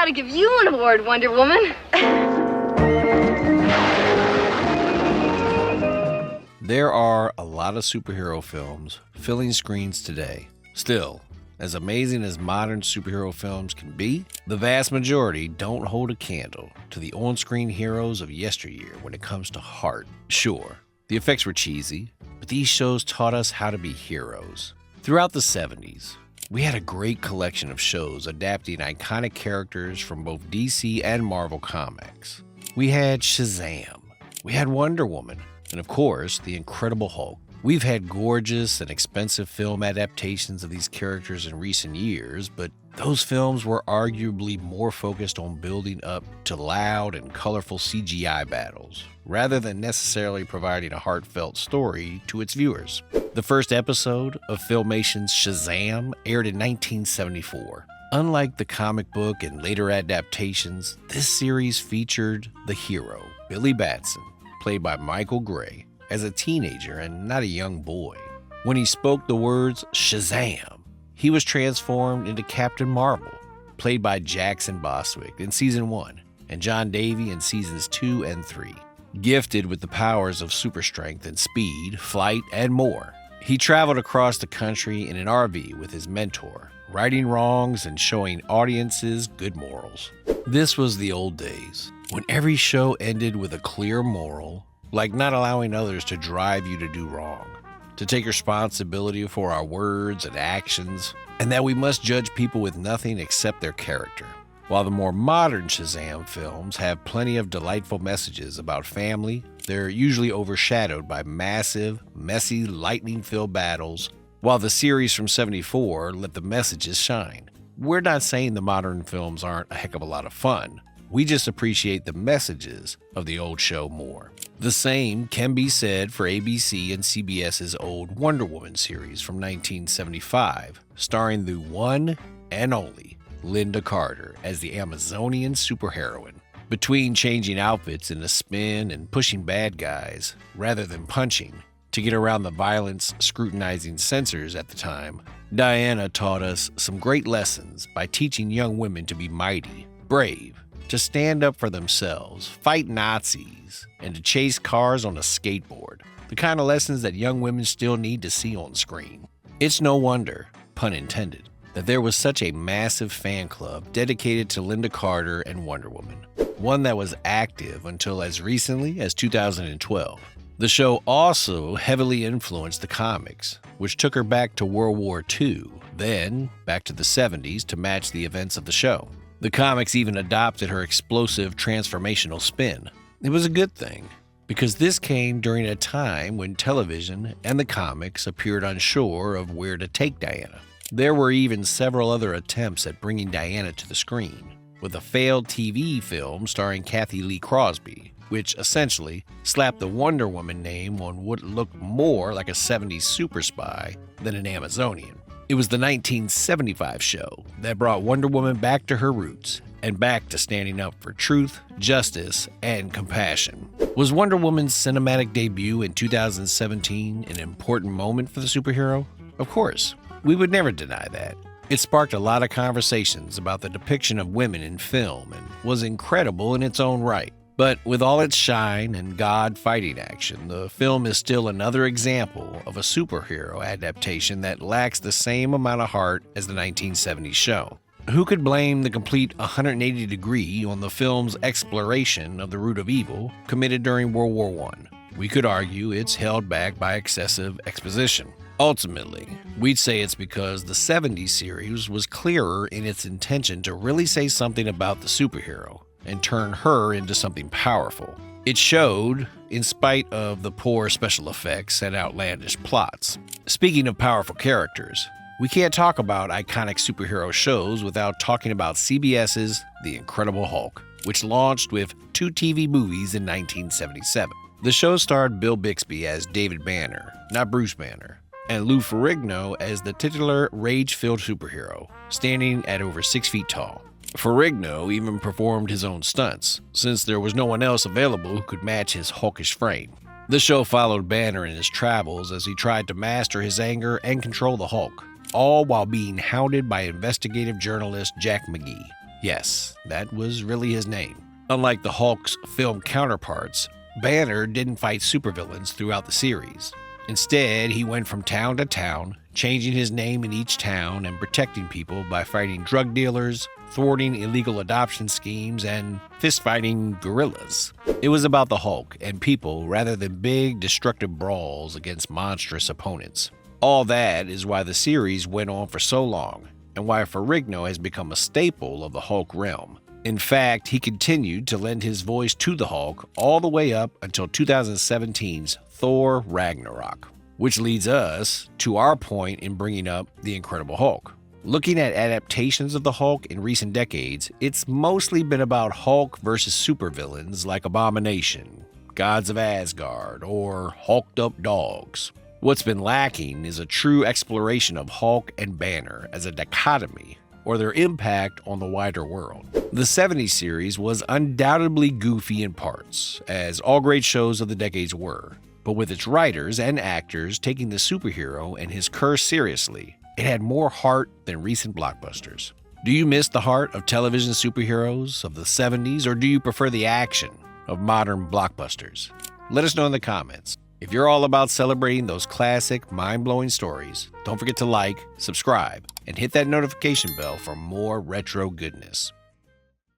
gotta give you an award, Wonder Woman. There are a lot of superhero films filling screens today. Still, as amazing as modern superhero films can be, the vast majority don't hold a candle to the on-screen heroes of yesteryear when it comes to heart. Sure, the effects were cheesy, but these shows taught us how to be heroes. Throughout the 70s, we had a great collection of shows adapting iconic characters from both DC and Marvel Comics. We had Shazam, we had Wonder Woman, and of course, the Incredible Hulk. We've had gorgeous and expensive film adaptations of these characters in recent years, but those films were arguably more focused on building up to loud and colorful CGI battles, rather than necessarily providing a heartfelt story to its viewers. The first episode of Filmation's Shazam aired in 1974. Unlike the comic book and later adaptations, this series featured the hero, Billy Batson, played by Michael Gray, as a teenager and not a young boy. When he spoke the words Shazam, he was transformed into Captain Marvel, played by Jackson Bostwick in Season 1 and John Davey in Seasons 2 and 3. Gifted with the powers of super strength and speed, flight, and more, he traveled across the country in an RV with his mentor, righting wrongs and showing audiences good morals. This was the old days, when every show ended with a clear moral, like not allowing others to drive you to do wrong, to take responsibility for our words and actions, and that we must judge people with nothing except their character. While the more modern Shazam films have plenty of delightful messages about family, they're usually overshadowed by massive, messy, lightning-filled battles, while the series from '74 let the messages shine. We're not saying the modern films aren't a heck of a lot of fun. We just appreciate the messages of the old show more. The same can be said for ABC and CBS's old Wonder Woman series from 1975, starring the one and only Lynda Carter as the Amazonian superheroine. Between changing outfits in a spin and pushing bad guys, rather than punching, to get around the violence scrutinizing censors at the time, Diana taught us some great lessons by teaching young women to be mighty, brave, to stand up for themselves, fight Nazis, and to chase cars on a skateboard. The kind of lessons that young women still need to see on screen. It's no wonder, pun intended, that there was such a massive fan club dedicated to Lynda Carter and Wonder Woman, one that was active until as recently as 2012. The show also heavily influenced the comics, which took her back to World War II, then back to the 70s to match the events of the show. The comics even adopted her explosive transformational spin. It was a good thing, because this came during a time when television and the comics appeared unsure of where to take Diana. There were even several other attempts at bringing Diana to the screen, with a failed TV film starring Kathy Lee Crosby, which essentially slapped the Wonder Woman name on what looked more like a 70s super spy than an Amazonian. It was the 1975 show that brought Wonder Woman back to her roots and back to standing up for truth, justice, and compassion. Was Wonder Woman's cinematic debut in 2017 an important moment for the superhero? Of course, we would never deny that. It sparked a lot of conversations about the depiction of women in film and was incredible in its own right. But with all its shine and God-fighting action, the film is still another example of a superhero adaptation that lacks the same amount of heart as the 1970s show. Who could blame the complete 180 degree on the film's exploration of the root of evil committed during World War I? We could argue it's held back by excessive exposition. Ultimately, we'd say it's because the 70s series was clearer in its intention to really say something about the superhero and turn her into something powerful. It showed, in spite of the poor special effects and outlandish plots. Speaking of powerful characters, we can't talk about iconic superhero shows without talking about CBS's The Incredible Hulk, which launched with 2 TV movies in 1977. The show starred Bill Bixby as David Banner, not Bruce Banner, and Lou Ferrigno as the titular rage-filled superhero, standing at over 6 feet tall. Ferrigno even performed his own stunts, since there was no one else available who could match his hulkish frame. The show followed Banner in his travels as he tried to master his anger and control the Hulk, all while being hounded by investigative journalist Jack McGee. Yes, that was really his name. Unlike the Hulk's film counterparts, Banner didn't fight supervillains throughout the series. Instead, he went from town to town, changing his name in each town and protecting people by fighting drug dealers, thwarting illegal adoption schemes, and fist-fighting gorillas. It was about the Hulk and people rather than big, destructive brawls against monstrous opponents. All that is why the series went on for so long, and why Ferrigno has become a staple of the Hulk realm. In fact, he continued to lend his voice to the Hulk all the way up until 2017's Thor Ragnarok, which leads us to our point in bringing up the Incredible Hulk. Looking at adaptations of the Hulk in recent decades, it's mostly been about Hulk versus supervillains like Abomination, Gods of Asgard, or Hulked Up Dogs. What's been lacking is a true exploration of Hulk and Banner as a dichotomy, or their impact on the wider world. The 70s series was undoubtedly goofy in parts, as all great shows of the decades were, but with its writers and actors taking the superhero and his curse seriously, it had more heart than recent blockbusters. Do you miss the heart of television superheroes of the 70s, or do you prefer the action of modern blockbusters? Let us know in the comments. If you're all about celebrating those classic, mind-blowing stories, don't forget to like, subscribe, and hit that notification bell for more retro goodness.